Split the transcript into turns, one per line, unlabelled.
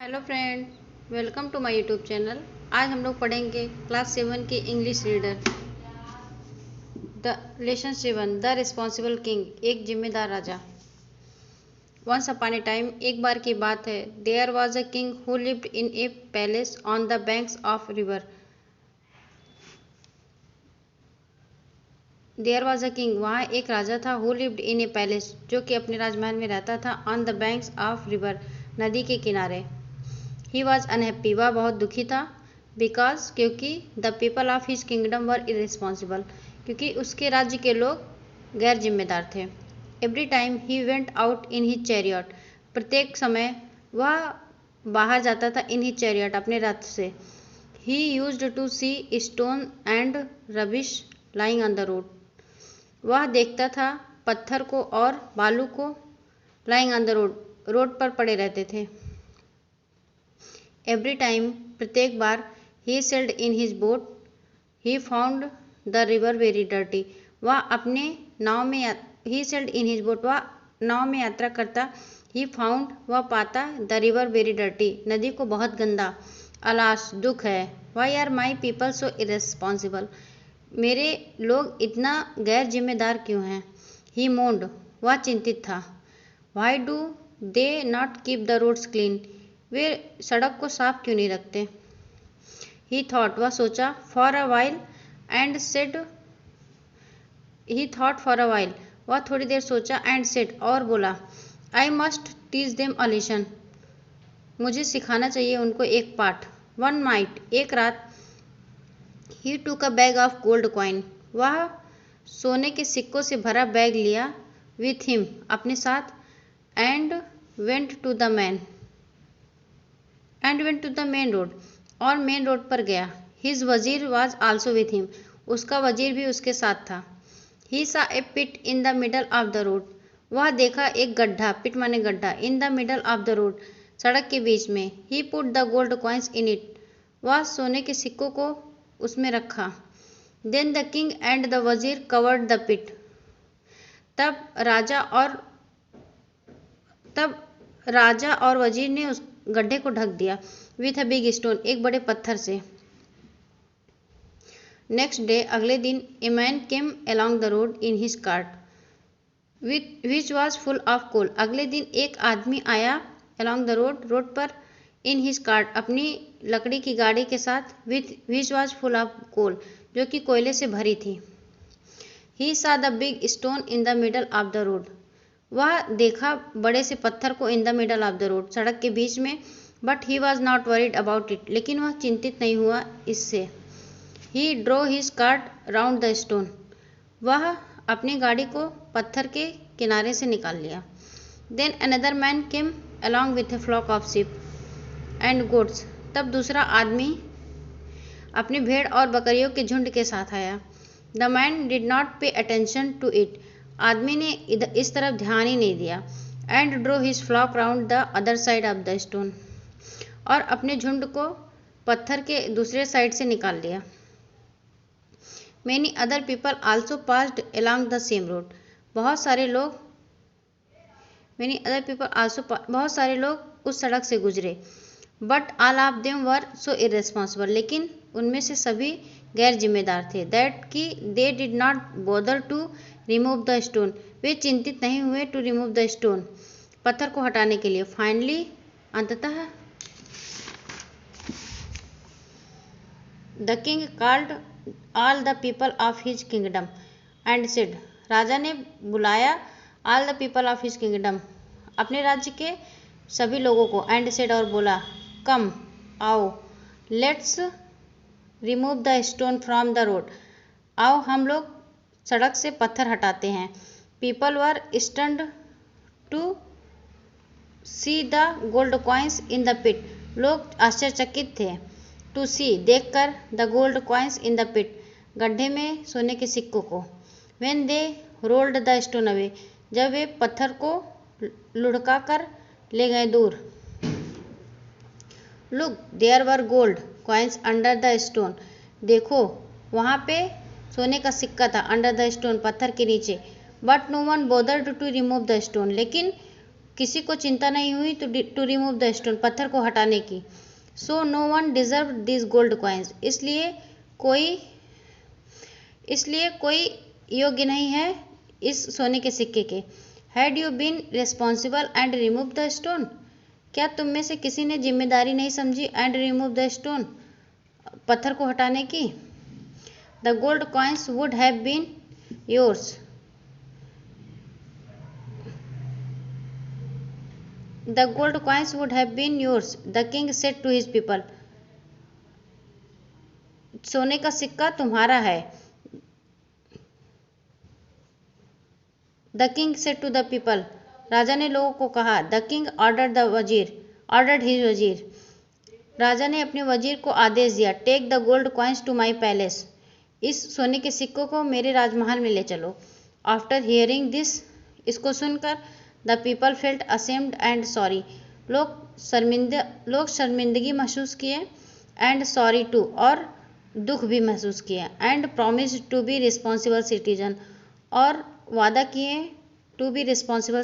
Hello friend, welcome to my YouTube channel. आज हम लोग पढ़ेंगे क्लास 7 की English reader the lesson 7 the responsible king, एक जिम्मेदार राजा। वंस अपॉन ए टाइम, एक बार की बात है, there was a king who lived in a palace on the banks of river. There was a king, वहाँ एक राजा था, who lived in a palace, जो कि अपने राजमहल में रहता था, on the banks of river, नदी के किनारे। ही वॉज अनहैप्पी, वह बहुत दुखी था, बिकॉज, क्योंकि the people of his kingdom were irresponsible, क्योंकि उसके राज्य के लोग गैर जिम्मेदार थे। Every time he went out in his chariot, प्रत्येक समय वह बाहर जाता था, इन हिज चैरियट, अपने रथ से। He used to see stone and rubbish lying on the road, वह देखता था पत्थर को और बालू को, lying on the road, road पर पड़े रहते थे। एवरी टाइम, प्रत्येक बार, he sailed in his boat, he found the river very dirty, वह अपने नाव में, he sailed in his boat, वह नाव में यात्रा करता, ही फाउंड, वह पाता, द रिवर वेरी डर्टी, नदी को बहुत गंदा। अलास, दुख है, why are my people so irresponsible, मेरे लोग इतना गैर जिम्मेदार क्यों हैं। ही मोन्ड, वह चिंतित था। Why do they not keep the roads clean, वे सड़क को साफ क्यों नहीं रखते। ही थॉट, वह सोचा, for a while and said, he thought for a while, वह थोड़ी देर सोचा, एंड सेड, और बोला, I must teach them a lesson, मुझे सिखाना चाहिए उनको एक पाठ। वन नाइट, एक रात, ही टूक अ बैग ऑफ गोल्ड कॉइन, वह सोने के सिक्कों से भरा बैग लिया, विथ हिम, अपने साथ, and went to the main road, और मेन रोड पर गया। हिज वजीर वॉज आल्सो विथ हिम, उसका वजीर भी उसके साथ था। He saw a pit in the middle of the road, वह देखा एक गड्ढा, पिट माने गड्ढा, in the middle of the road, सड़क के बीच में। He put the gold coins in it, वह सोने के सिक्कों को उसमें रखा। Then the king and the वजीर कवर्ड द पिट, तब राजा और वजीर ने उस गड्ढे को ढक दिया, विथ अ बिग स्टोन, एक बड़े पत्थर से। नेक्स्ट डे, अगले दिन, a man came along the road in his cart which was full of coal, अगले दिन एक आदमी आया, अलॉन्ग द रोड, रोड पर, इन हिज कार्ट, अपनी लकड़ी की गाड़ी के साथ, which was full of coal, जो कि कोयले से भरी थी। He saw the big stone in the middle of the road, वह देखा बड़े से पत्थर को, in the middle of the road, सड़क के बीच में। But he was not worried about it, लेकिन वह चिंतित नहीं हुआ इससे। He drew his cart round the stone, वह अपनी गाड़ी को पत्थर के किनारे से निकाल लिया। Then another man came along with a flock of sheep and goats, तब दूसरा आदमी अपनी भेड़ और बकरियों के झुंड के साथ आया। The man did not pay attention to it, आदमी ने इस तरफ ध्यान ही नहीं दिया। And drew his flock round the other side of the stone, और अपने झुंड को पत्थर के दूसरे साइड से निकाल लिया। Many other people also passed along the same road, बहुत सारे लोग उस सड़क से गुजरे। But all of them were so irresponsible, लेकिन उनमें से सभी गैर जिम्मेदार थे। दैट कि they did not bother to remove the stone, वे चिंतित नहीं हुए, टू रिमूव द स्टोन, पत्थर को हटाने के लिए। फाइनली, अंततः, the king called all the people of his kingdom and said, राजा ने बुलाया all the people of his kingdom, अपने राज्य के सभी लोगों को, एंड सेड, और बोला, कम, आओ, let's remove the stone from the road, आओ हम लोग सड़क से पत्थर हटाते हैं। People were stunned to see the gold coins in the pit, लोग आश्चर्यचकित थे, टू सी, देखकर, the gold coins in the pit, गड्ढे में सोने के सिक्कों को। When they rolled the stone away, जब वे पत्थर को लुढ़का कर ले गए दूर। Look, there were gold coins under the stone, देखो वहाँ पे सोने का सिक्का था, अंडर द स्टोन, पत्थर के नीचे। But no one bothered to remove the stone, लेकिन किसी को चिंता नहीं हुई टू रिमूव द स्टोन, पत्थर को हटाने की। So no one deserve this gold coins, इसलिए कोई योग्य नहीं है इस सोने के सिक्के के। Had you been responsible and remove the stone, क्या तुम में से किसी ने जिम्मेदारी नहीं समझी एंड रिमूव द स्टोन, पत्थर को हटाने की। The gold coins would have been yours, the gold coins would have been yours, the king said to his people, सोने का सिक्का तुम्हारा है। The king said to the people, राजा ने लोगों को कहा। द किंग ऑर्डर्ड हिज वजीर, राजा ने अपने वजीर को आदेश दिया। Take the gold coins to my palace, इस सोने के सिक्कों को मेरे राजमहल में ले चलो। आफ्टर हियरिंग दिस, इसको सुनकर the people felt ashamed and sorry, लोग शर्मिंदगी महसूस किए, एंड सॉरी टू, और दुख भी महसूस किए, and promised to be responsible citizen, और वादा किए टू बी रिस्पॉन्सिबल